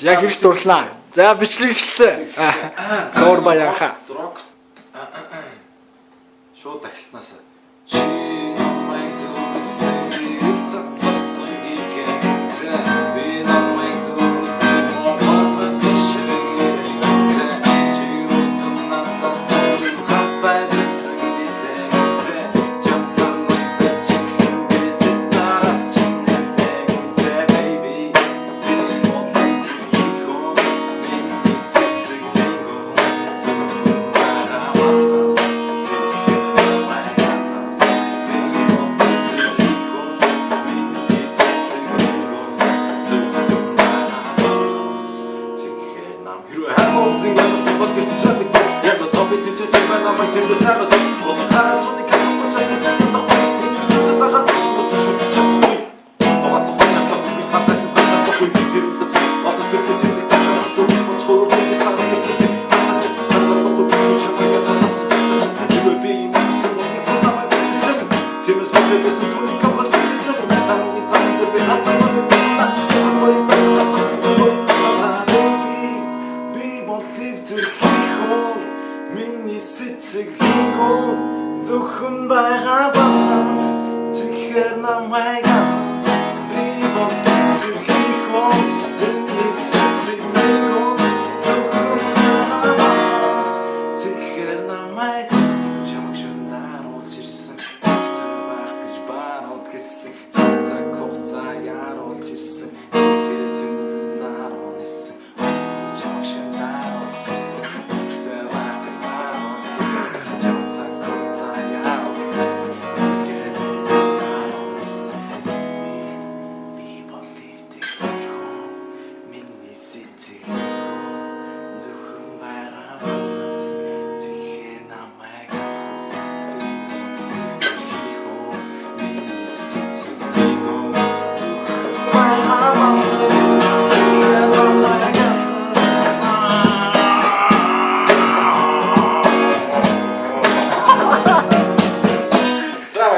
Яг хэрэг дурлаа. За бичлэг эхэлсэн. Гоор баянха. Шууд дахилтнаас. Чи намайг зүрхсэн хэлцэг зарсан гигэ. Би намайг зүрхсэн бомбад ширээ. Чи утсан натасан хапайдсан гидэ. Жамсан мөцө чихлэн бид тараас чинээ. Baby би болон чихо би сексэг линго. Хэрвээ хамт зингээр төвөд гэж цадаг яг топик тийч чимээ намайг тэнд сард